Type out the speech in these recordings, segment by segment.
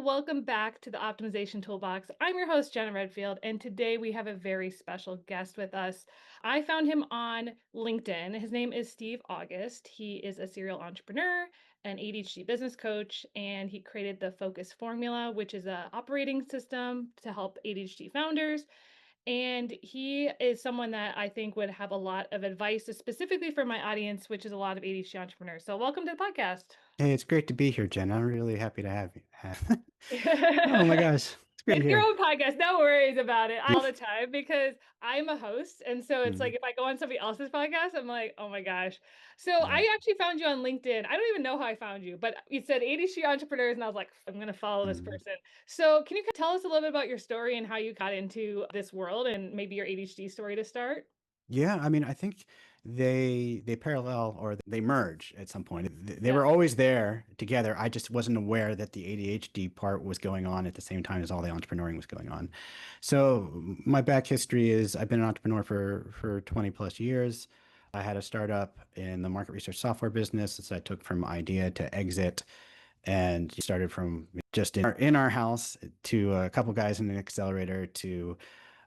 welcome back to the Optimization Toolbox. I'm your host, Jenna Redfield, and today we have a very special guest with us. I found him on LinkedIn. His name is Steve August. He is a serial entrepreneur, an ADHD business coach, and he created the Focus Formula, which is an operating system to help ADHD founders. And he is someone that I think would have a lot of advice, specifically for my audience, which is a lot of ADHD entrepreneurs. So, welcome to the podcast. Hey, it's great to be here, Jen. I'm really happy to have you. Oh my gosh, it's great to be Make your here. own podcast. No worries about it Yeah. all the time because I'm a host. And so it's like Mhm. if I go on somebody else's podcast, I'm like, oh my gosh. So Yeah. I actually found you on LinkedIn. I don't even know how I found you, but you said ADHD entrepreneurs, and I was like, I'm going to follow this Mhm. person. So can you tell us a little bit about your story and how you got into this world and maybe your ADHD story to start? Yeah, I mean, I think they parallel or they merge at some point. They Yeah. were always there together. I just wasn't aware that the ADHD part was going on at the same time as all the entrepreneuring was going on. So my back history is I've been an entrepreneur for 20 plus years. I had a startup in the market research software business that I took from idea to exit and started from just in our house to a couple guys in an accelerator to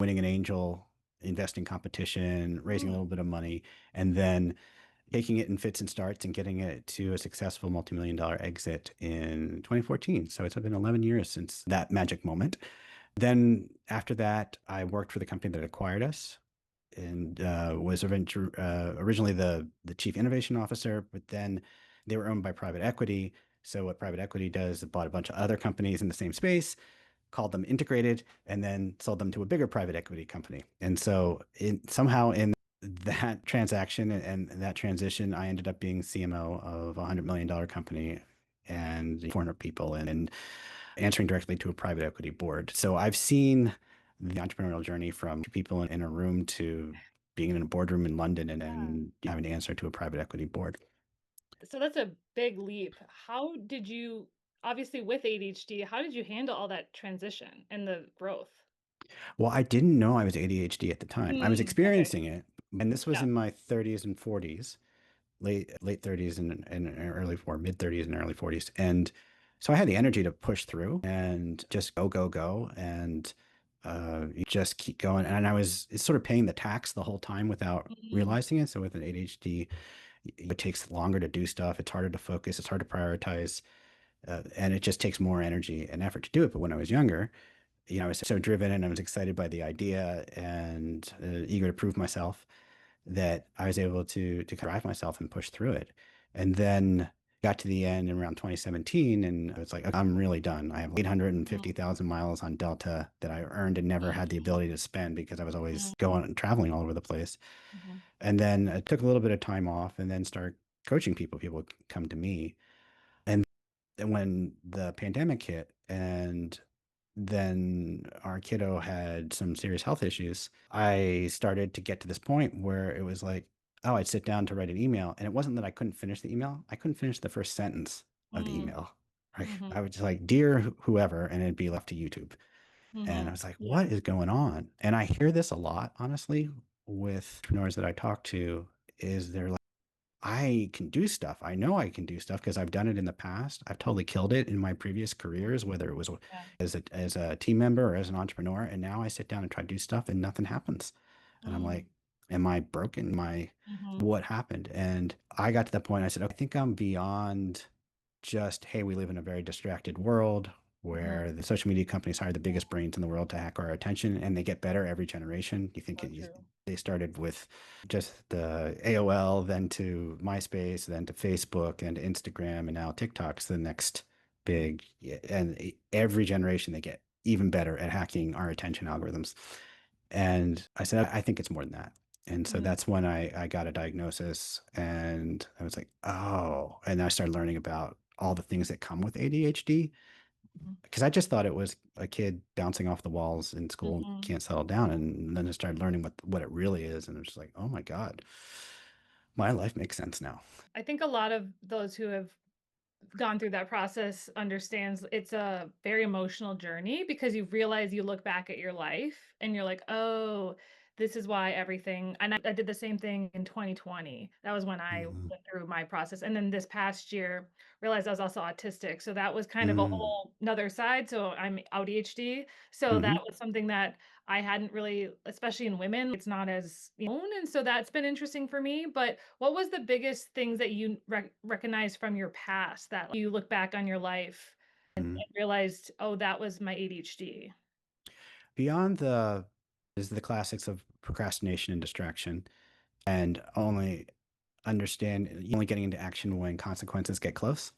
winning an angel investing competition, raising a Mm, little bit of money, and then taking it in fits and starts and getting it to a successful multi-million dollar exit in 2014. So it's been 11 years since that magic moment. Then after that, I worked for the company that acquired us and was originally the chief innovation officer, but then they were owned by private equity. So what private equity does, it bought a bunch of other companies in the same space, called them integrated, and then sold them to a bigger private equity company. And so somehow in that transaction and that transition, I ended up being CMO of a $100 million company and 400 people and answering directly to a private equity board. So I've seen the entrepreneurial journey from people in a room to being in a boardroom in London yeah. and having to answer to a private equity board. So that's a big leap. How did you, obviously with ADHD, how did you handle all that transition and the growth? Well, I didn't know I was ADHD at the time. I was Okay. experiencing it, and this was Yeah. in my 30s and 40s, late 30s and early or mid 30s and early 40s. And so I had the energy to push through and just go and you just keep going. And I was it's sort of paying the tax the whole time without Mm, realizing it. So with an ADHD, it takes longer to do stuff. It's harder to focus. It's hard to prioritize, and it just takes more energy and effort to do it. But when I was younger, I was so driven and I was excited by the idea and eager to prove myself that I was able to drive myself and push through it. And then got to the end in around 2017, and I was like, I'm really done. I have mm, 850,000 miles on Delta that I earned and never had the mm, ability to spend because I was always mm, going and traveling all over the place. mhm, And then I took a little bit of time off and then started coaching people. People would come to me. And then when the pandemic hit and then our kiddo had some serious health issues, I started to get to this point where it was like, oh, I'd sit down to write an email. And it wasn't that I couldn't finish the email, I couldn't finish the first sentence of the mm, email. I mhm, would just like, dear whoever, and it'd be left to YouTube. And I mhm. was like, what Yeah. is going on? And I hear this a lot, honestly, with entrepreneurs that I talk to, is they're like, I can do stuff. I know I can do stuff because I've done it in the past. I've totally killed it in my previous careers, whether it was Yeah. as a team member or as an entrepreneur. And now I sit down and try to do stuff and nothing happens. And I'm like, Mm, am I broken? mhm, What happened? And I got to the point I said, "Okay, I think I'm beyond just, hey, we live in a very distracted world mhm. where the social media companies hire the Yeah. biggest brains in the world to hack our attention and they get better every generation. You think So true. they started with just the AOL, then to MySpace, then to Facebook and Instagram, and now TikTok's the next big. And every generation they get even better at hacking our attention algorithms. And I said, I think it's more than that. And so Mhm, that's when I got a diagnosis and I was like, oh, and I started learning about all the things that come with ADHD mhm, because I just thought it was a kid bouncing off the walls in school and mhm. can't settle down. And then I started learning what it really is. And it was just like, oh my God, my life makes sense now. I think a lot of those who have gone through that process understands it's a very emotional journey because you realize you look back at your life and you're like, oh, this is why everything, and I did the same thing in 2020. That was when I Mhm. went through my process. And then this past year, realized I was also autistic. So that was kind of a Mm. whole another side. So I'm ADHD. So that Mhm. was something that I hadn't really, especially in women, it's not as known. And so that's been interesting for me. But what was the biggest things that you recognize from your past that you look back on your life Mhm. and realized, oh, that was my ADHD? Beyond the is the classics of procrastination and distraction, and only getting into action when consequences get close.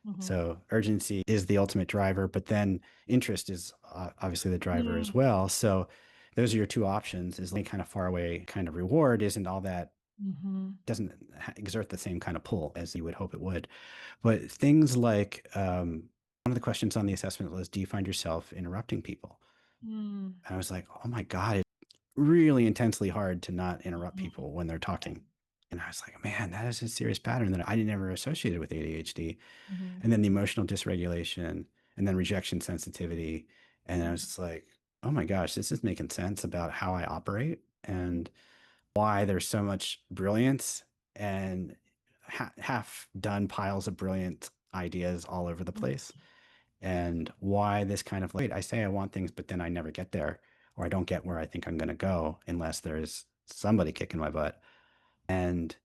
Mhm. So urgency is the ultimate driver, but then interest is obviously the driver as Mm, well. So those are your two options. Is any kind of far away kind of reward isn't all that mhm, doesn't exert the same kind of pull as you would hope it would. But things like one of the questions on the assessment was, do you find yourself interrupting people? mm, And I was like, oh my God, it's really intensely hard to not interrupt mhm. people when they're Yeah. talking. And I was like, man, that is a serious pattern that I never associated with ADHD. Mhm, And then the emotional dysregulation and then rejection sensitivity. And I was mhm, just like, oh my gosh, this is making sense about how I operate mhm, and why there's so much brilliance and half done piles of brilliant ideas all over the mhm, place. And why this kind of like, I say I want things, but then I never get there, or I don't get where I think I'm going to go unless there's somebody kicking my butt. And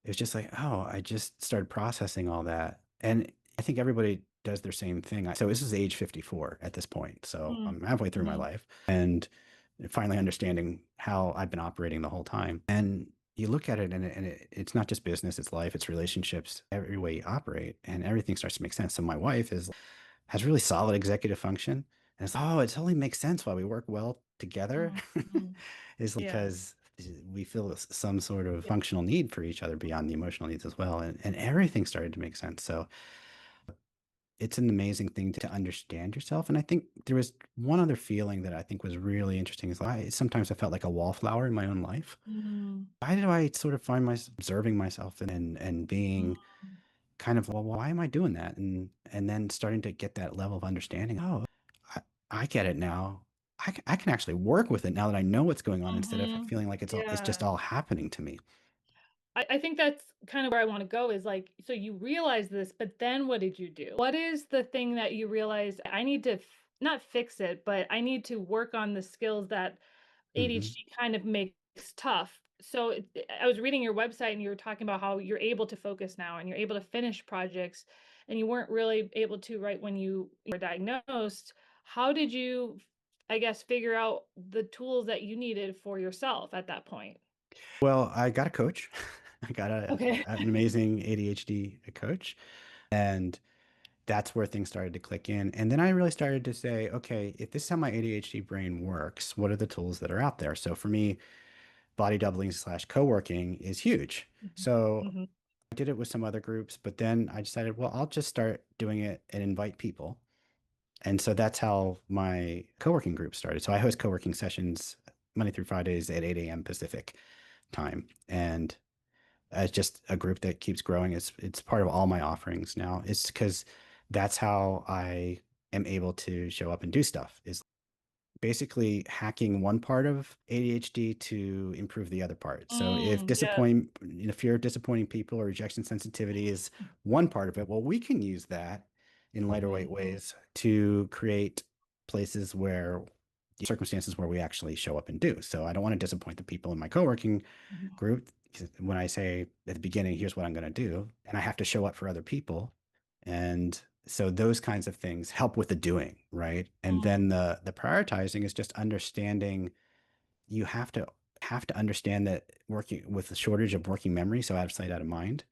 it was just like, oh, I just started processing all that. And I think everybody does their same thing. So this is age 54 at this point. So mm, I'm halfway through my mhm, life and finally understanding how I've been operating the whole time. And you look at it and, it's not just business, it's life, it's relationships, every way you operate, and everything starts to make sense. So my wife has really solid executive function. And it's, oh, it totally makes sense why we work well together mhm, mhm. is Yeah, because we feel some sort of yeah, functional need for each other beyond the emotional needs as well. And everything started to make sense. So it's an amazing thing to understand yourself. And I think there was one other feeling that I think was really interesting is like, sometimes I felt like a wallflower in my own life. mm, Why did I sort of find myself observing myself and being mm, kind of, well, why am I doing that? And then starting to get that level of understanding. Oh, I, I get it now. I can actually work with it now that I know what's going on instead of mhm. feeling like it's just Yeah. all happening to me. I think that's kind of where I wanna go is, like, so you realize this, but then what did you do? What is the thing that you realized, "I need to not fix it, but I need to work on the skills that Hmm. ADHD kind of makes tough." So, I was reading your website, and you were talking about how you're able to focus now, and you're able to finish projects, and you weren't really able to right when you were diagnosed. How did you, I guess, figure out the tools that you needed for yourself at that point? Well, I got a coach. I got Okay. an amazing ADHD coach, and that's where things started to click in. And then I really started to say, okay, if this is how my ADHD brain works, what are the tools that are out there? So for me, body doubling slash co-working is huge. Mhm. So Mhm. I did it with some other groups, but then I decided, well, I'll just start doing it and invite people. And so that's how my co-working group started. So I host co-working sessions Monday through Fridays at 8 a.m. Pacific time. And it's just a group that keeps growing. It's part of all my offerings now. It's because that's how I am able to show up and do stuff is basically hacking one part of ADHD to improve the other part. So Yeah. if fear of disappointing people or rejection sensitivity is one part of it, well, we can use that in lighter weight Mhm. ways to create places where circumstances where we actually show up and do. So I don't want to disappoint the people in my co-working Mhm. group. When I say at the beginning, here's what I'm going to do, and I have to show up for other people. And so those kinds of things help with the doing, right? And then Mm, the prioritizing is just understanding you have to understand that working with the shortage of working memory, so out of sight, out of mind,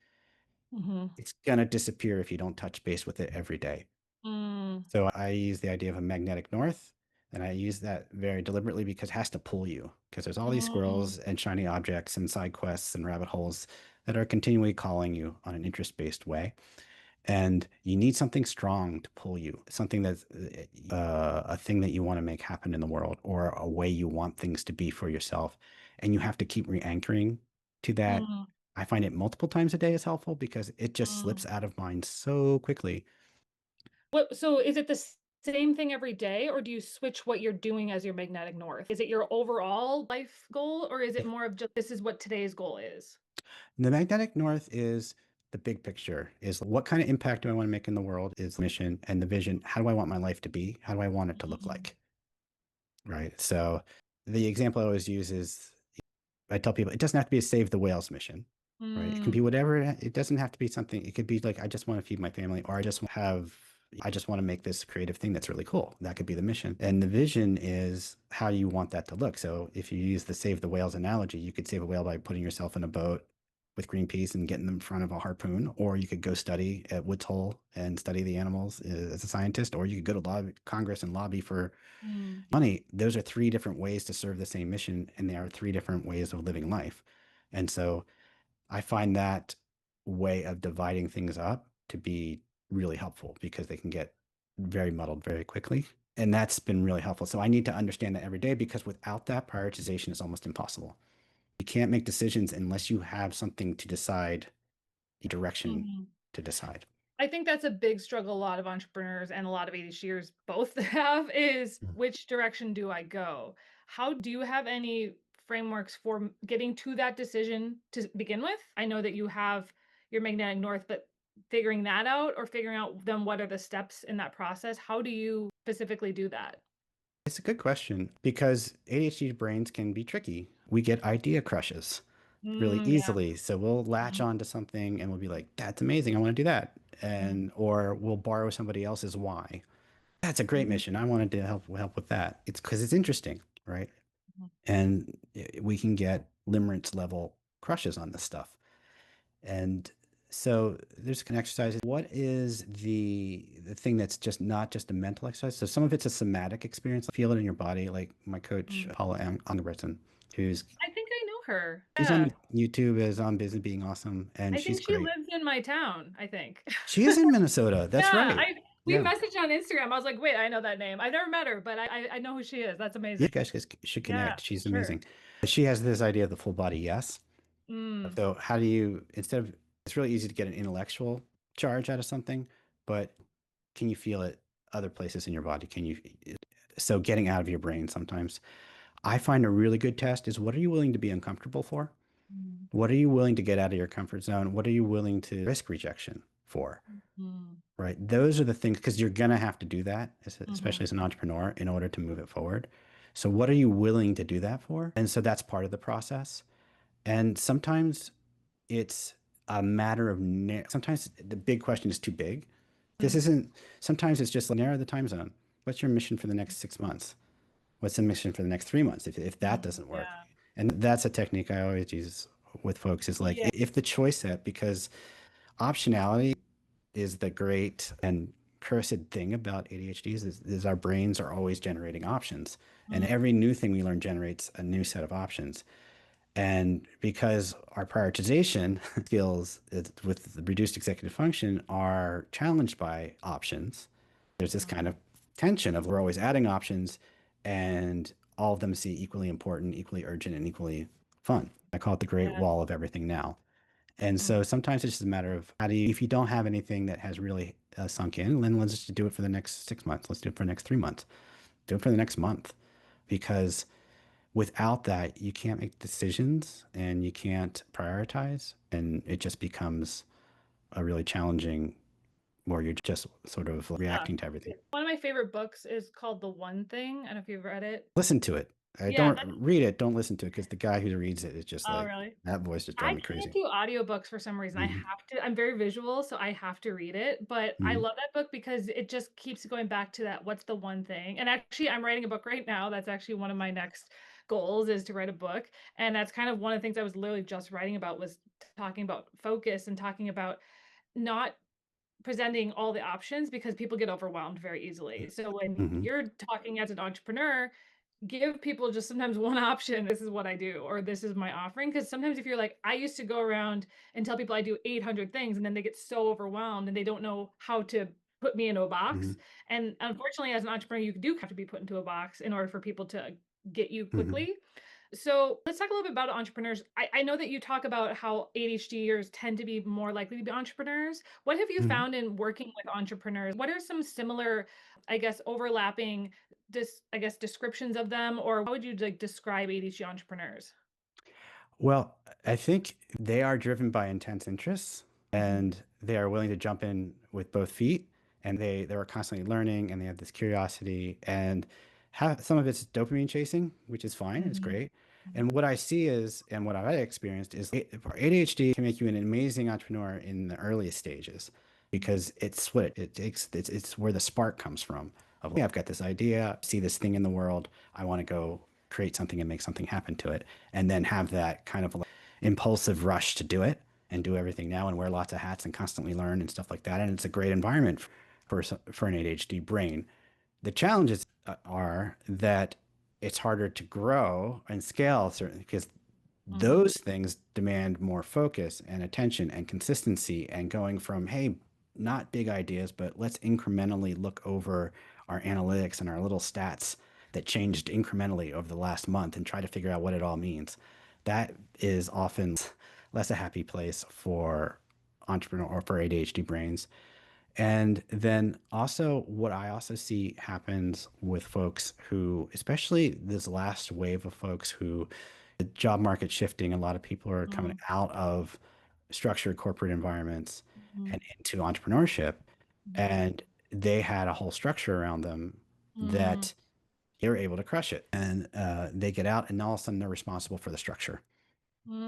mhm. it's gonna disappear if you don't touch base with it every day. Mm, So I use the idea of a magnetic north, and I use that very deliberately because it has to pull you. Because there's all these mm, squirrels and shiny objects and side quests and rabbit holes that are continually calling you on an interest-based way. And you need something strong to pull you, something that's a thing that you want to make happen in the world or a way you want things to be for yourself. And you have to keep re-anchoring to that. mm, I find it multiple times a day is helpful because it just mm. slips out of mind so quickly. What, so is it this? same thing every day, or do you switch what you're doing as your magnetic north? Is it your overall life goal, or is it more of just this is what today's goal is? The magnetic north is the big picture, is what kind of impact do I want to make in the world, is the mission and the vision. How do I want my life to be? How do I want it to look Mhm. like? Right. So the example I always use is I tell people it doesn't have to be a save the whales mission, right? It can Mm, be whatever. It doesn't have to be something. It could be like, I just want to feed my family, or I just want to make this creative thing that's really cool. That could be the mission. And the vision is how you want that to look. So if you use the save the whales analogy, you could save a whale by putting yourself in a boat with Greenpeace and getting them in front of a harpoon, or you could go study at Woods Hole and study the animals as a scientist, or you could go to Congress and lobby for mm, money. Those are three different ways to serve the same mission, and they are three different ways of living life. And so I find that way of dividing things up to be really helpful because they can get very muddled very quickly. And that's been really helpful. So I need to understand that every day because without that, prioritization is almost impossible. You can't make decisions unless you have something to decide, a direction mhm. to decide. I think that's a big struggle a lot of entrepreneurs and a lot of ADHDers both have is Mhm. which direction do I go? How do you have any frameworks for getting to that decision to begin with? I know that you have your magnetic north, but figuring that out or figuring out then what are the steps in that process? How do you specifically do that? It's a good question because ADHD brains can be tricky. We get idea crushes really Yeah. easily. So we'll latch Mhm, on to something and we'll be like, that's amazing. I want to do that. mhm, And or we'll borrow somebody else's why. That's a great mhm, mission. I wanted to help with that. It's because it's interesting, right? mhm, And we can get limerence level crushes on this stuff. And so there's an exercise. What is the thing that's just not just a mental exercise? So some of it's a somatic experience. Feel it in your body. Like my coach, mhm. Paula Angerbretson, who's I think I know her. she's on Yeah. YouTube as on Busy Being Awesome, and I she's think she great. lives in my town, I think. She is in Minnesota. That's Yeah, right. I we Yeah. messaged on Instagram. I was like, "Wait, I know that name. I've never met her, but I know who she is. That's You amazing." guys should Yeah, connect. She's sure. amazing. She has this idea of the full body yes. Mm, So how do you, instead of, it's really easy to get an intellectual charge out of something, but can you feel it other places in your body? Can you, so getting out of your brain sometimes. I find a really good test is what are you willing to be uncomfortable for? mm, What are you willing to get out of your comfort zone? What are you willing to risk rejection for? mm, Right? Those are the things because you're going to have to do that, especially mhm, as an entrepreneur, in order to move it forward. So, what are you willing to do that for? And so that's part of the process. And sometimes it's a matter of sometimes the big question is too big. This mm, isn't, sometimes it's just like narrow the time zone. What's your mission for the next 6 months? What's the mission for the next 3 months if that mm, doesn't work? yeah, And that's a technique I always use with folks is like yeah, if the choice set, because optionality is the great and cursed thing about ADHD is our brains are always generating options. And mm, every new thing we learn generates a new set of options. And because our prioritization skills with the reduced executive function are challenged by options, there's this kind of tension of we're always adding options and all of them seem equally important, equally urgent, and equally fun. I call it the great yeah, wall of everything now. And mm, so sometimes it's just a matter of how do you, if you don't have anything that has really sunk in, then let's just do it for the next 6 months. Let's do it for the next 3 months. Do it for the next month. Because without that, you can't make decisions and you can't prioritize. And it just becomes a really challenging where you're just sort of yeah. reacting to everything. One of my favorite books is called The One Thing. I don't know if you've read it. Listen to it. I Yeah, don't read it. Don't listen to it because the guy who reads it is just oh, like really? that voice just drive I me can't crazy. do audiobooks for some reason. I Hmm. have to I'm very visual, so I have to read it, but I Hmm. love that book because it just keeps going back to that what's the one thing? And actually, I'm writing a book right now. That's actually one of my next goals is to write a book, and that's kind of one of the things I was literally just writing about was talking about focus and talking about not presenting all the options because people get overwhelmed very easily. So when Hmm. you're talking as an entrepreneur, give people just sometimes one option. This is what I do, or this is my offering. Because sometimes if you're like, I used to go around and tell people I do 800 things, and then they get so overwhelmed and they don't know how to put me into a Hmm. box. And unfortunately, as an entrepreneur, you do have to be put into a box in order for people to get you Hmm. quickly. So let's talk a little bit about entrepreneurs. I know that you talk about how ADHDers tend to be more likely to be entrepreneurs. What have you Hmm. found in working with entrepreneurs? What are some similar I guess, overlapping I guess, descriptions of them, or how would you like describe ADHD entrepreneurs? Well, I think they are driven by intense interests Mhm, and they are willing to jump in with both feet and they are constantly learning and they have this curiosity and have some of it's dopamine chasing, which is fine, it's mhm, great. mhm, And what I see is, and what I've experienced is ADHD can make you an amazing entrepreneur in the earliest stages because it's what it takes, it's where the spark comes from of, "Hey, I've got this idea, see this thing in the world, I want to go create something and make something happen to it, and then have that kind of like impulsive rush to do it and do everything now and wear lots of hats and constantly learn and stuff like that. And it's a great environment for an ADHD brain. The challenges are that it's harder to grow and scale certainly because mhm, those things demand more focus and attention and consistency and going from, hey, not big ideas, but let's incrementally look over our analytics and our little stats that changed incrementally over the last month and try to figure out what it all means. That is often less a happy place for entrepreneur or for ADHD brains. And then also, what I also see happens with folks who, especially this last wave of folks who the job market shifting, a lot of people are coming mhm, out of structured corporate environments mhm, and into entrepreneurship. mhm, And they had a whole structure around them mm, that they're able to crush it. And they get out, and all of a sudden they're responsible for the structure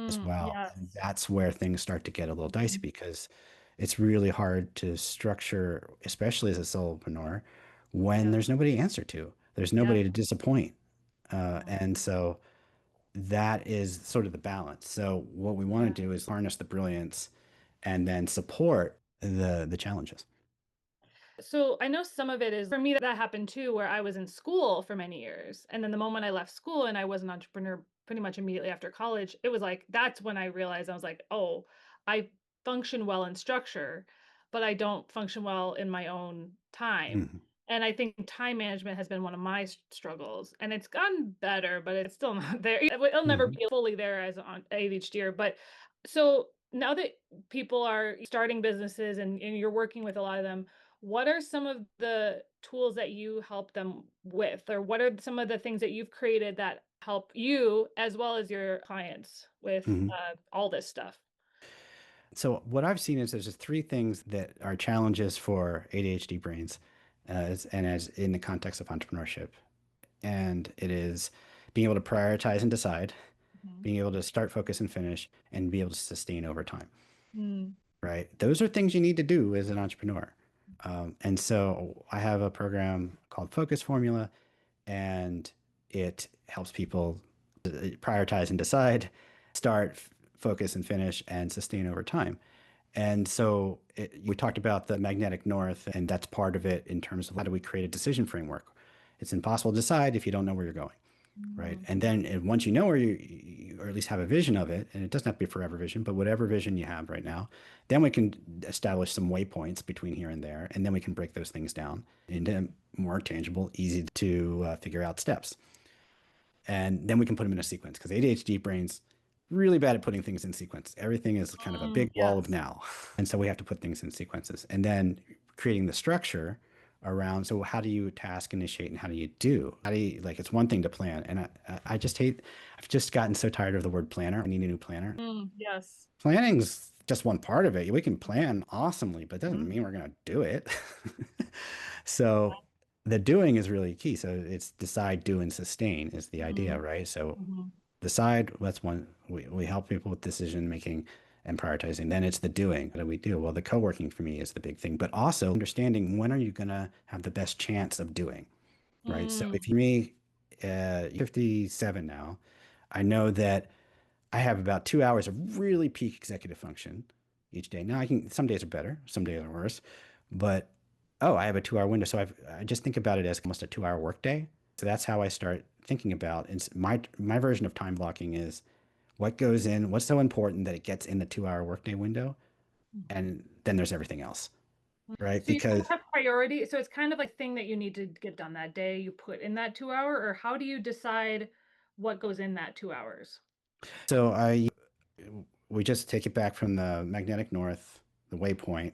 as well. And yes. that's where things start to get a little dicey Mhm, because it's really hard to structure, especially as a solopreneur, when yes, there's nobody to answer to. There's yes. nobody to disappoint. Mhm, And so that is sort of the balance. So what we want yeah. to do is harness the brilliance and then support the challenges. So I know some of it is for me that happened too, where I was in school for many years. And then the moment I left school and I was an entrepreneur pretty much immediately after college, it was like that's when I realized I was like, oh, I function well in structure, but I don't function well in my own time. Mhm. And I think time management has been one of my struggles. And it's gotten better, but it's still not there. It'll never Mhm. be fully there as an ADHD. But so now that people are starting businesses and you're working with a lot of them, what are some of the tools that you help them with, or what are some of the things that you've created that help you as well as your clients with Mhm. all this stuff? So what I've seen is there's just three things that are challenges for ADHD brains, and as in the context of entrepreneurship, and it is being able to prioritize and decide, Mhm. being able to start, focus, and finish, and be able to sustain over time. Mm, Right? Those are things you need to do as an entrepreneur. And so I have a program called Focus Formula, and it helps people prioritize and decide, start, focus, and finish, and sustain over time. And so we talked about the magnetic north, and that's part of it in terms of how do we create a decision framework. It's impossible to decide if you don't know where you're going, right? mm, And then once you know where or at least have a vision of it, and it doesn't have to be forever vision, but whatever vision you have right now, then we can establish some waypoints between here and there, and then we can break those things down into more tangible, easy to figure out steps. And then we can put them in a sequence because ADHD brains really bad at putting things in sequence. Everything is kind of a big wall of yes. now. And so we have to put things in sequences and then creating the structure around. So how do you task initiate and how do you do? How do you like it's one thing to plan. And I just hate I've just gotten so tired of the word planner. I need a new planner. Yes. Planning's just one part of it. We can plan awesomely, but it doesn't Mhm. mean we're going to do it. So the doing is really key. So it's decide, do, and sustain is the idea, Mm, right? So mhm, decide, that's one, we help people with decision making and prioritizing. Then it's the doing. What do we do? Well, the co-working for me is the big thing, but also understanding when are you going to have the best chance of doing, right? So mm, if you me, 57 now, I know that I have about 2 hours of really peak executive function each day. Now I can, some days are better, some days are worse, but oh, I have a 2 hour window. So I just think about it as almost a 2 hour workday. So that's how I start thinking about it's my version of time blocking is what goes in, what's so important that it gets in the 2 hour workday window, mhm. and then there's everything else, right? So you kind of Because have priority. So it's kind of like thing that you need to get done that day, you put in that 2 hour, or how do you decide what goes in that 2 hours? so I we just take it back from the magnetic north, the waypoint.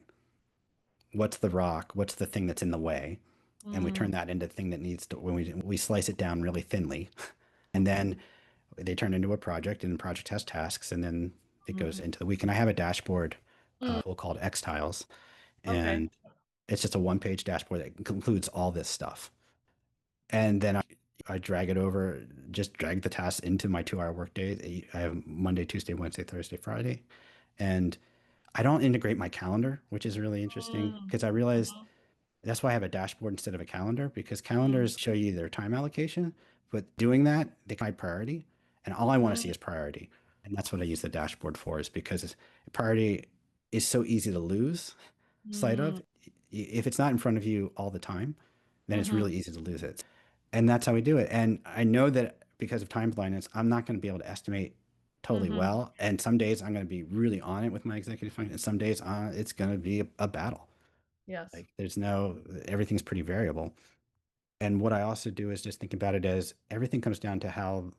What's the rock? What's the thing that's in the way? and we turn Mm, that into the thing that needs to, when we slice it down really thinly, and then they turn into a project, and the project has tasks, and then it goes mm, into the week. And I have a dashboard mm. tool called X Tiles, Okay. and it's just a one-page dashboard that includes all this stuff. And then I drag it over, just drag the tasks into my 2 hour workday. I have Monday, Tuesday, Wednesday, Thursday, Friday. And I don't integrate my calendar, which is really interesting Mm, because I realized mhm, that's why I have a dashboard instead of a calendar, because mm, calendars show you their time allocation. But doing that, they can hide priority. And all I want to see mm, is priority. And that's what I use the dashboard for, is because priority is so easy to lose sight mm, of. If it's not in front of you all the time, then it's mhm, really easy to lose it. And that's how we do it. And I know that because of time blindness, I'm not going to be able to estimate totally mhm. well. And some days I'm going to be really on it with my executive function. And some days it's going to be a battle. Yes. Like there's no, everything's pretty variable. And what I also do is just think about it as everything comes down to how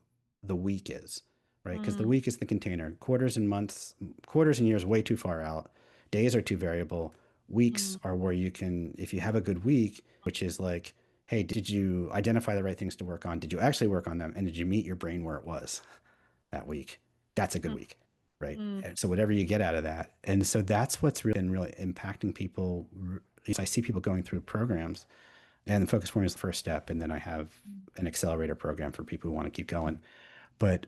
the week is, right? Because the Mm, week is the container. Quarters and months, quarters and years way too far out. Days are too variable. Weeks mm, are where you can, if you have a good week, which is like, hey, did you identify the right things to work on? Did you actually work on them? And did you meet your brain where it was that week? That's a good mm, week, right? mm, And so whatever you get out of that. And so that's what's really been really impacting people. I see people going through programs, and the focus point is the first step. And then I have an accelerator program for people who want to keep going. But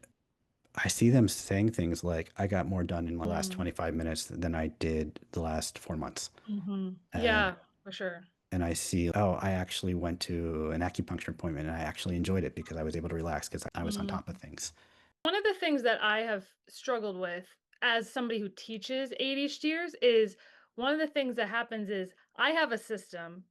I see them saying things like, I got more done in my last mm, 25 minutes than I did the last 4 months. mhm. Uh, Yeah, for sure. and I see, oh, I actually went to an acupuncture appointment and I actually enjoyed it because I was able to relax because I was on Mm. top of things. One of the things that I have struggled with as somebody who teaches ADHDers is one of the things that happens is I have a system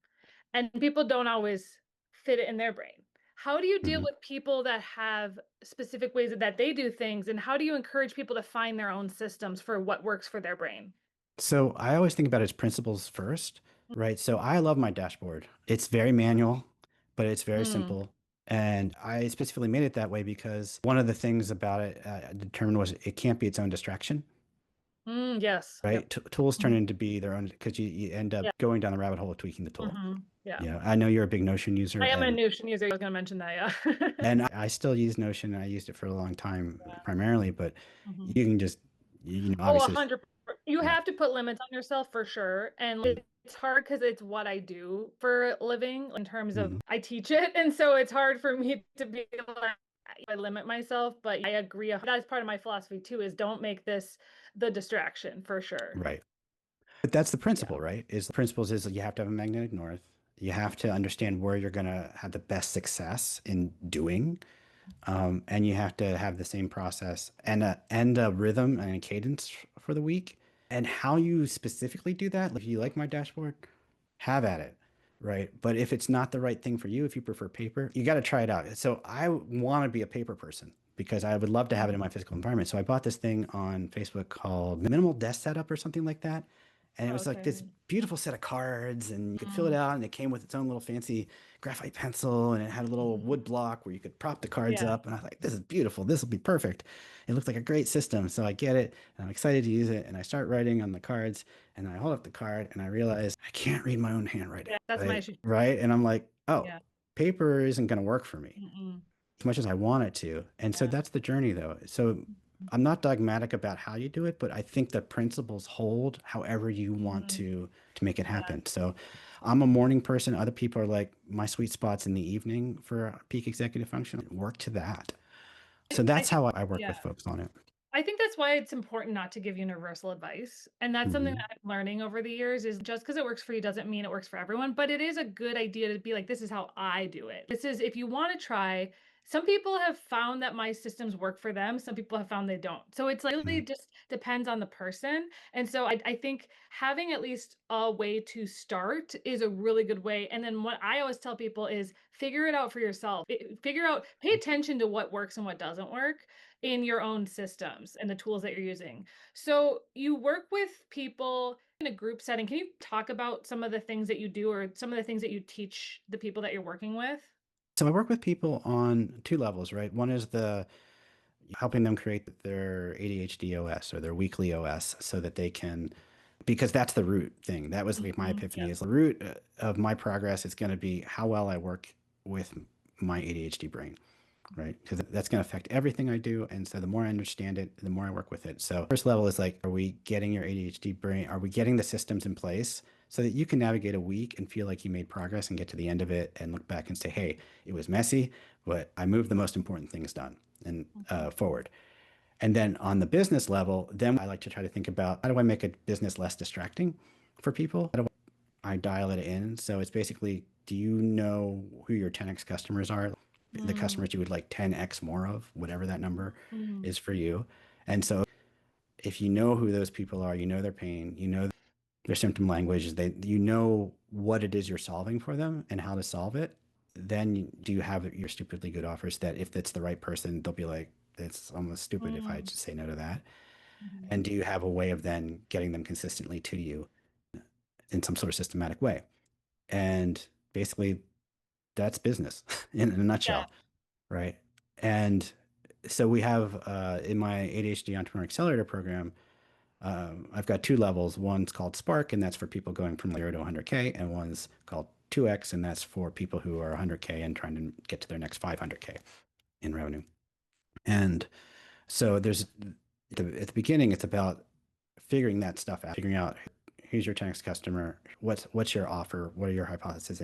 and people don't always fit it in their brain. How do you deal Mhm. with people that have specific ways that they do things, and how do you encourage people to find their own systems for what works for their brain? So I always think about it as principles first, right? So I love my dashboard. It's very manual, but it's very Mm, simple. And I specifically made it that way because one of the things about it I determined was it can't be its own distraction, yes. right? Yep. Tools turn Mhm. into be their own because you end up Yeah. going down the rabbit hole of tweaking the tool. Yeah. Yeah, I know you're a big Notion user, I am a Notion user. I was going to mention that. Yeah. and I still use Notion. I used it for a long time Yeah. primarily, but Mhm. you can just, Oh, obviously, 100. You yeah. have to put limits on yourself for sure, and it's hard because it's what I do for a living in terms of Mhm. I teach it, and so it's hard for me to be like, I limit myself, but I agree. That's part of my philosophy too, is don't make this the distraction for sure. Right. But that's the Yeah. principle, right? Is the principles is you have to have a magnetic north. You have to understand where you're going to have the best success in doing. And you have to have the same process and a rhythm and a cadence for the week. And how you specifically do that, if you like my dashboard, have at it, right? But if it's not the right thing for you, if you prefer paper, you got to try it out. So I want to be a paper person because I would love to have it in my physical environment. So I bought this thing on Facebook called Minimal Desk Setup or something like that. And it was like this Okay. beautiful set of cards, and you could fill it Mm, out, and it came with its own little fancy graphite pencil, and it had a little mhm. wood block where you could prop the cards Yeah. up. And I was like, this is beautiful. This will be perfect. It looked like a great system. So I get it, and I'm excited to use it. And I start writing on the cards, and I hold up the card, and I realize I can't read my own handwriting, Yeah. That's my right? issue. Right. And I'm like, oh, Yeah. paper isn't going to work for me Mm-mm. as much as I want it to. And so Yeah. that's the journey, though. So I'm not dogmatic about how you do it, but I think the principles hold however you want Mhm. to make it Yeah. happen. So I'm a morning person. Other people are like my sweet spots in the evening for peak executive function. Work to that. So I that's think how I work yeah. with folks on it. I think that's why it's important not to give universal advice, and that's something Hmm. that I'm learning over the years is just because it works for you doesn't mean it works for everyone, but it is a good idea to be like, "This is how I do it." This is if you wanna try some people have found that my systems work for them, some people have found they don't. So it's like really just depends on the person, and so I think having at least a way to start is a really good way, and then what I always tell people is figure it out for yourself. Figure out pay attention to what works and what doesn't work, in your own systems and the tools that you're using. So you work with people in a group setting. Can you talk about some of the things that you do or some of the things that you teach the people that you're working with? So I work with people on two levels, right? One is the helping them create their ADHD OS or their weekly OS so that they can because that's the root thing. That was like my Mhm. epiphany Yes. is the root of my progress is going to be how well I work with my ADHD brain, right? Because that's going to affect everything I do. And so the more I understand it, the more I work with it. So first level is like, are we getting your ADHD brain? Are we getting the systems in place so that you can navigate a week and feel like you made progress and get to the end of it and look back and say, hey, it was messy, but I moved the most important things done and Mhm. forward. And then on the business level, then I like to try to think about how do I make a business less distracting for people? How do I dial it in? So it's basically, do you know who your 10x customers are? The Mm. customers you would like 10x more of, whatever that number Mm. is for you. And so if you know who those people are, you know their pain, you know their symptom language, you know what it is you're solving for them and how to solve it, then do you have your stupidly good offers that if it's the right person, they'll be like, it's almost stupid if I Mm. just say no to that. Mhm. And do you have a way of then getting them consistently to you in some sort of systematic way? And basically, that's business in a Yeah. nutshell, right? And so we have in my ADHD Entrepreneur Accelerator program, I've got two levels. One's called Spark, and that's for people going from 0 to 100K, and one's called 2X, and that's for people who are 100K and trying to get to their next 500K in revenue. And so there's at the beginning, it's about figuring that stuff out, figuring out who's your 10X customer, what's your offer, what are your hypotheses,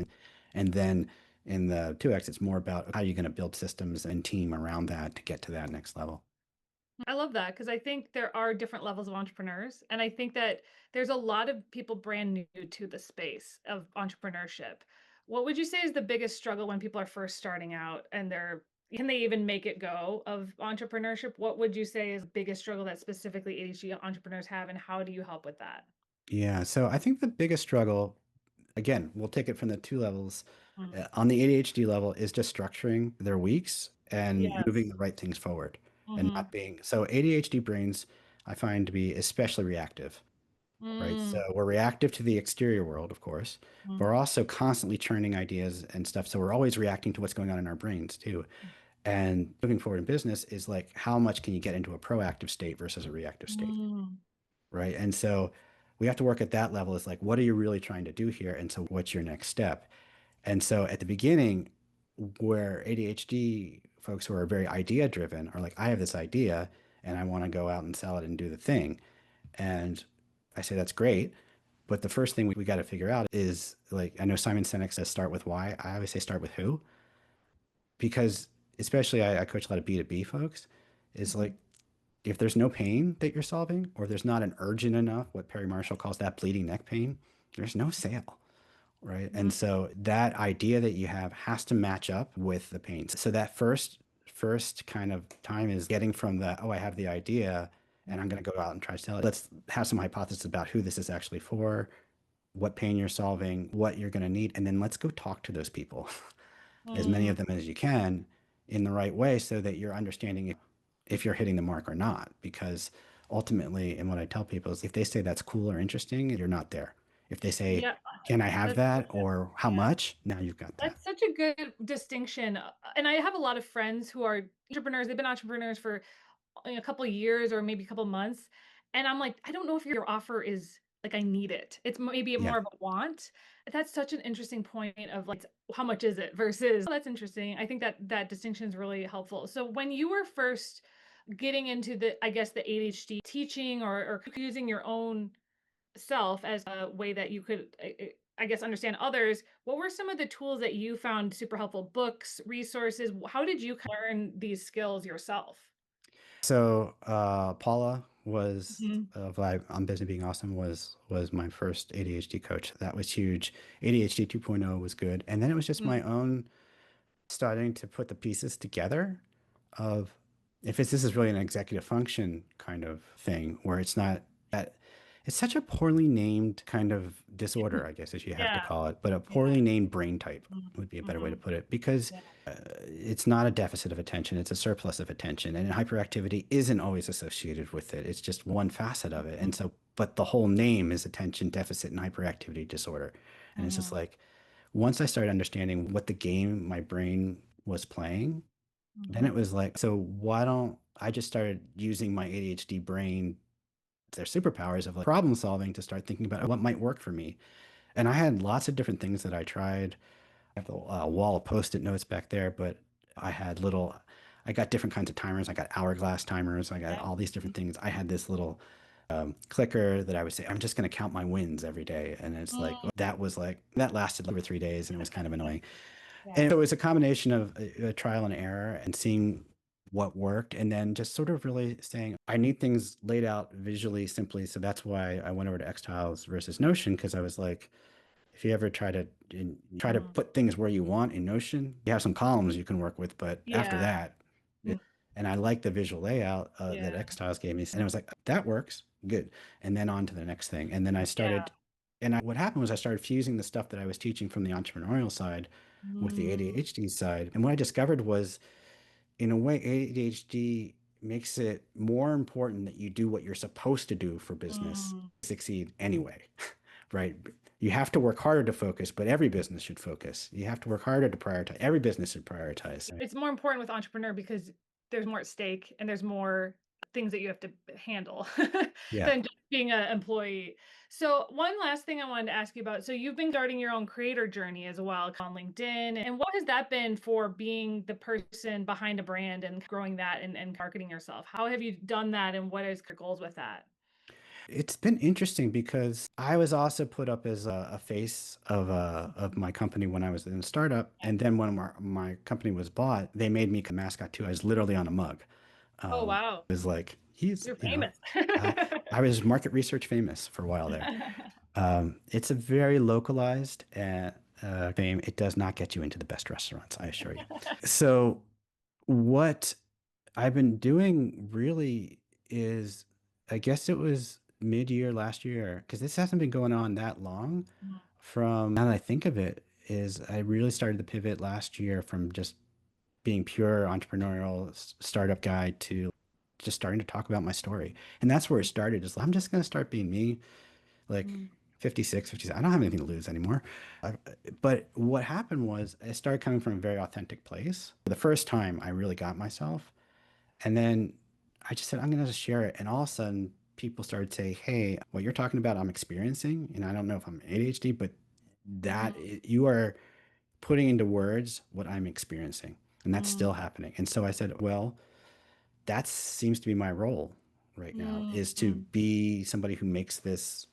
and then in the 2X, it's more about how you're going to build systems and team around that to get to that next level. I love that because I think there are different levels of entrepreneurs. And I think that there's a lot of people brand new to the space of entrepreneurship. What would you say is the biggest struggle when people are first starting out and can they even make it go of entrepreneurship? What would you say is the biggest struggle that specifically ADHD entrepreneurs have, and how do you help with that? Yeah, so I think the biggest struggle, again, we'll take it from the two levels. Mm. On the ADHD level is just structuring their weeks and moving Yes. the right things forward and Hmm. not being so ADHD brains I find to be especially reactive, right? So Mm. we're reactive to the exterior world, of course, but Mm. we're also constantly churning ideas and stuff. So we're always reacting to what's going on in our brains too. And moving forward in business is like how much can you get into a proactive state versus a reactive state, Mm. right? And so we have to work at that level. Is like, what are you really trying to do here? And so what's your next step? And so at the beginning, where ADHD folks who are very idea driven are like, I have this idea and I want to go out and sell it and do the thing. And I say, that's great. But the first thing we got to figure out is like, I know Simon Sinek says start with why. I always say start with who, because especially I coach a lot of B2B folks, is like, Mhm. if there's no pain that you're solving, or there's not an urgent enough, what Perry Marshall calls that bleeding neck pain, there's no sale, right? And Mhm. so that idea that you have has to match up with the pain. So that first kind of time is getting from the, oh, I have the idea and I'm going to go out and try to sell it. Let's have some hypothesis about who this is actually for, what pain you're solving, what you're going to need, and then let's go talk to those people, as many Mm. of them as you can in the right way so that you're understanding if you're hitting the mark or not. Because ultimately, and what I tell people is if they say that's cool or interesting, you're not there. If they say, Yeah, can I have that's so that good. or how Yeah. much? Now you've got that. That's such a good distinction, and I have a lot of friends who are entrepreneurs. They've been entrepreneurs for a couple of years or maybe a couple of months, and I'm like, "I don't know if your offer is like, I need it." It's maybe Yeah. more of a want. That's such an interesting point of, like, how much is it versus, "Oh, that's interesting." I think that that distinction is really helpful. So when you were first getting into I guess, the ADHD teaching or using your own self as a way that you could, I guess, understand others, what were some of the tools that you found super helpful? Books, resources? How did you learn these skills yourself? So Paula was Mhm. on Business Being Awesome was my first ADHD coach. That was huge. ADHD 2.0 was good. And then it was just Mm. my own starting to put the pieces together of if this is really an executive function kind of thing where it's not that it's such a poorly named kind of disorder, I guess, as you have to Yeah, call it, but a yeah. poorly named brain type Mm. would be a better way to Mhm. put it because Yeah. it's not a deficit of attention, it's a surplus of attention. And hyperactivity isn't always associated with it. It's just one facet of it. Mhm. And so, but the whole name is attention deficit and hyperactivity disorder. And it's just Mhm. like, once I started understanding what the game my brain was playing, then Mhm. it was like, so why don't I just started using my ADHD brain their superpowers of like problem solving to start thinking about what might work for me. And I had lots of different things that I tried. I have a wall of post-it notes back there, but I had little, I got different kinds of timers. I got hourglass timers. I got Yeah. all these different things. I had this little clicker that I would say, I'm just going to count my wins every day. And it's like, Mm, that was like, that lasted like 2 or 3 days and it was kind of annoying. yeah. And so it was a combination of a trial and error and seeing what worked and then just sort of really saying, I need things laid out visually simply. So that's why I went over to Xtiles versus Notion because I was like, if you ever try to Mm, put things where you want in Notion, you have some columns you can work with, but after yeah. that, Mm, and I like the visual layout that yeah. Xtiles gave me, and it was like that works, good, and then on to the next thing, and then I Yeah. started, what happened was I started fusing the stuff that I was teaching from the entrepreneurial side with the Mm, ADHD side, and what I discovered was, in a way, ADHD makes it more important that you do what you're supposed to do for business mm. to succeed anyway, right? You have to work harder to focus, but every business should focus. You have to work harder to prioritize. Every business should prioritize. It's more important with entrepreneur because there's more at stake and there's more things that you have to handle Yeah. than just being an employee. So, one last thing I wanted to ask you about. So, you've been starting your own creator journey as well on LinkedIn. And what has that been for being the person behind a brand and growing that and marketing yourself? How have you done that and what is your goals with that? It's been interesting because I was also put up as a face of my company when I was in a startup, Yeah. and then when my company was bought, they made me a mascot too. I was literally on a mug. Oh, wow. It was like he's You're you know, famous. I, I was market research famous for a while there. It's a very localized fame. It does not get you into the best restaurants, I assure you. So what I've been doing really is, I guess it was mid-year last year, because this hasn't been going on that long. From now that I think of it, is I really started to pivot last year from just being pure entrepreneurial startup guy to just starting to talk about my story. And that's where it started. Is I'm just going to start being me, like Mm, 56, 57. I don't have anything to lose anymore. I, but what happened was I started coming from a very authentic place. For the first time, I really got myself. And then I just said, I'm going to share it. And all of a sudden, people started saying, hey, what you're talking about, I'm experiencing. And I don't know if I'm ADHD, but mhm, you are putting into words what I'm experiencing. And that's mm, still happening. And so I said, well, that seems to be my role right now mm, is to mm, be somebody who makes this,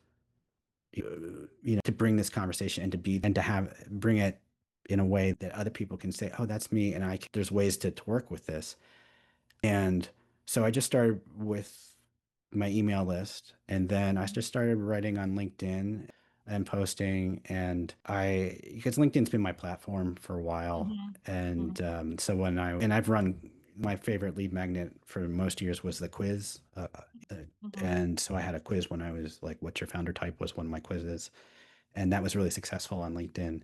to bring this conversation and to have, bring it in a way that other people can say, oh, that's me. And there's ways to work with this. And so I just started with my email list and then I just started writing on LinkedIn and posting because LinkedIn's been my platform for a while. mhm, mhm, And so I've run my favorite lead magnet for most years was the quiz. mhm, And so I had a quiz when I was like, what's your founder type was one of my quizzes. And that was really successful on LinkedIn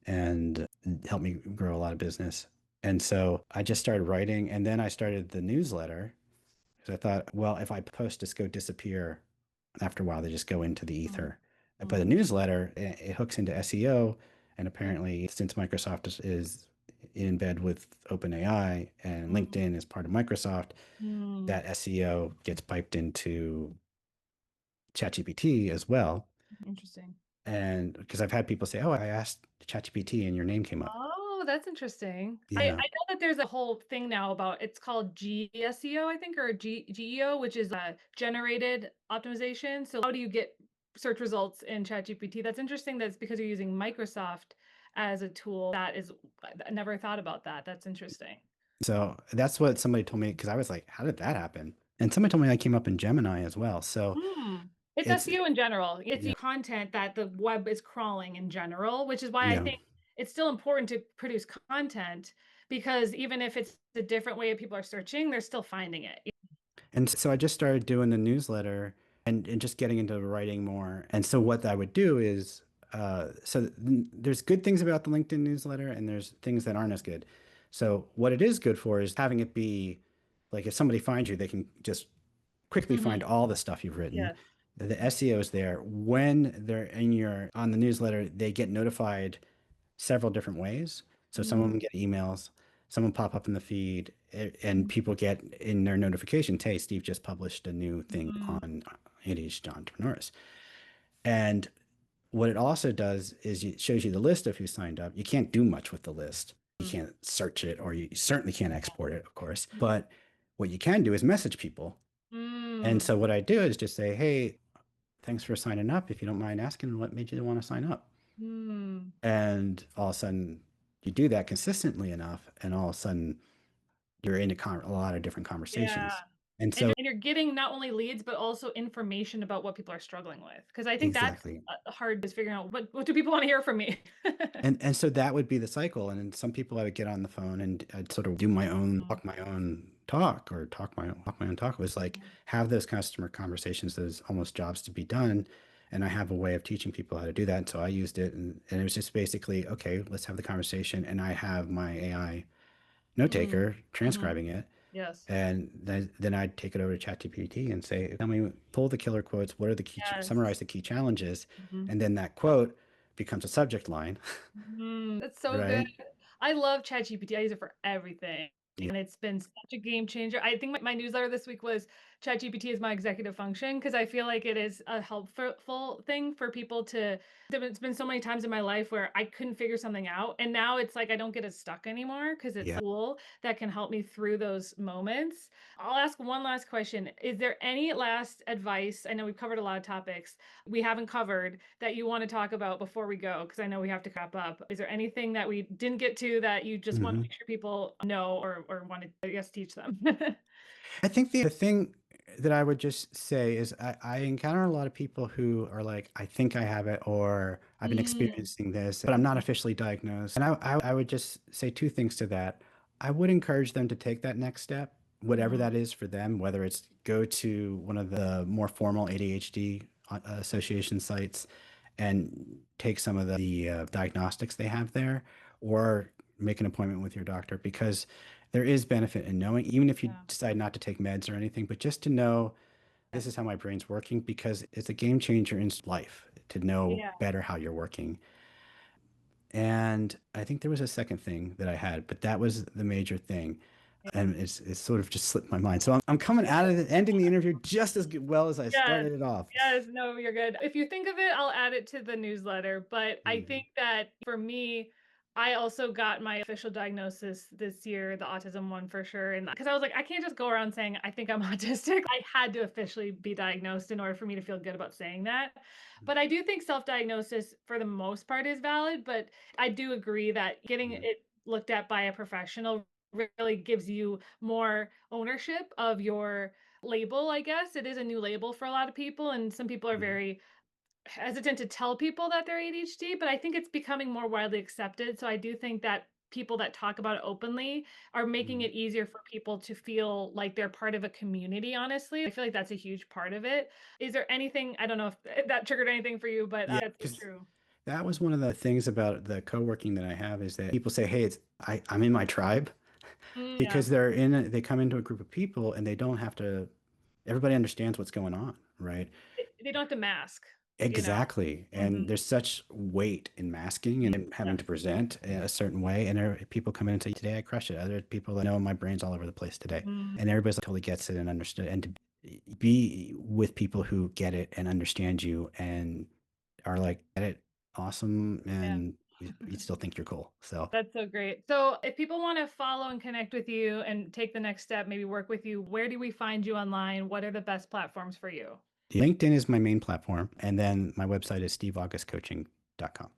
and helped me grow a lot of business. And so I just started writing and then I started the newsletter because I thought, well, if I post, just go disappear after a while, they just go into the mhm, ether. But the mhm, newsletter, it hooks into SEO. And apparently, since Microsoft is in bed with OpenAI and mhm, LinkedIn is part of Microsoft, mm. that SEO gets piped into ChatGPT as well. Interesting. And because I've had people say, oh, I asked ChatGPT and your name came up. Oh, that's interesting. I Yeah. know that there's a whole thing now about it's called GSEO, I think, or GEO, which is generated optimization. So how do you get search results in ChatGPT? That's interesting. That's because you're using Microsoft as a tool. That is, I never thought about that. That's interesting. So that's what somebody told me because I was like, how did that happen? And somebody told me I came up in Gemini as well. So Hmm. It's it's, SEO in general. It's yeah, the content that the web is crawling in general, which is why I yeah. think it's still important to produce content because even if it's a different way people are searching, they're still finding it. And so I just started doing the newsletter and just getting into writing more. And so what I would do is, there's good things about the LinkedIn newsletter and there's things that aren't as good. So what it is good for is having it be like if somebody finds you, they can just quickly Mhm. find all the stuff you've written. Yeah. The SEO is there. When they're on the newsletter, they get notified several different ways. So some of them Mm, get emails, some of them pop up in the feed, and people get in their notifications, hey, Steve just published a new thing mhm. ADHD entrepreneurs. And what it also does is it shows you the list of who signed up. You can't do much with the list. You can't search it, or you certainly can't export it, of course. But what you can do is message people. And Mm, so what I do is just say, hey, thanks for signing up. If you don't mind asking, what made you want to sign up? mm. And all of a sudden, you do that consistently enough, and all of a sudden, you're in a lot of different Yeah. conversations. And And so, you're getting not only leads, but also information about what people are struggling with. Because I think that's exactly. hard is figuring out what do people want to hear from me. And so that would be the cycle. And then some people I would get on the phone and I'd sort of do my own Mm, talk or talk my own talk. It was like have those customer conversations, those almost jobs to be done. And I have a way of teaching people how to do that. And so I used it, and it was just basically, okay, let's have the conversation. And I have my AI note mm, taker mhm. transcribing it. Yes. And then I'd take it over to ChatGPT and say, tell me, pull the killer quotes. What are the Yes. summarize the key challenges? Mhm. And then that quote becomes a subject line, That's so good. right? I love ChatGPT. I use it for everything, Yeah. and it's been such a game changer. I think my newsletter this week was ChatGPT is my executive function because I feel like it is a helpful thing for people to. It's been so many times in my life where I couldn't figure something out, and now it's like I don't get as stuck anymore because it's a Yeah. tool that can help me through those moments. I'll ask one last question. Is there any last advice? I know we've covered a lot of topics we haven't covered that you want to talk about before we go? Because I know we have to wrap up. Is there anything that we didn't get to that you just want to Mhm. make sure people know or want to, I guess, teach them? I think the thing that I would just say is I encounter a lot of people who are like, I think I have it, or I've been Mm, experiencing this, but I'm not officially diagnosed. And I would just say two things to that. I would encourage them to take that next step, whatever mhm, that is for them, whether it's go to one of the more formal ADHD association sites and take some of the diagnostics they have there, or make an appointment with your doctor, because there is benefit in knowing, even if you yeah. decide not to take meds or anything, but just to know Yeah. this is how my brain's working, because it's a game changer in life to know Yeah. better how you're working. And I think there was a second thing that I had, but that was the major thing. And it's sort of just slipped my mind. So I'm coming out of the ending the interview just as well as I Yes. started it off. Yes. No, you're good. If you think of it, I'll add it to the newsletter. But I think Mhm. that for me, I also got my official diagnosis this year, the autism one for sure. And because I was like, I can't just go around saying, I think I'm autistic. I had to officially be diagnosed in order for me to feel good about saying that. But I do think self diagnosis for the most part is valid. But I do agree that getting Mhm. it looked at by a professional really gives you more ownership of your label, I guess. It is a new label for a lot of people, and some people are Mhm. very hesitant to tell people that they're ADHD, but I think it's becoming more widely accepted. So I do think that people that talk about it openly are making Mhm. it easier for people to feel like they're part of a community, honestly. I feel like that's a huge part of it. Is there anything, I don't know if that triggered anything for you, but Yeah, that's so because true. that was one of the things about the co-working that I have is that people say, "Hey, I'm in my tribe," Yeah. because they come into a group of people and they don't have to. Everybody understands what's going on, right? They don't have to mask, you know? Exactly. Mhm. And there's such weight in masking and in Yeah. having to present a certain way. And there are people come in and say, today I crush it. Other people that know my brain's all over the place today. Mhm. And everybody's like, totally gets it and understood. And to be with people who get it and understand you and are like, get it, awesome. Yeah. And you still think you're cool. So That's so great. So, if people want to follow and connect with you and take the next step, maybe work with you, where do we find you online? What are the best platforms for you? LinkedIn is my main platform. And then my website is steveaugustcoaching.com.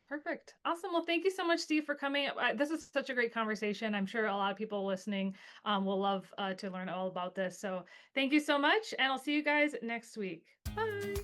Perfect. Awesome. Well, thank you so much, Steve, for coming. This is such a great conversation. I'm sure a lot of people listening will love to learn all about this. So, thank you so much. And I'll see you guys next week. Bye.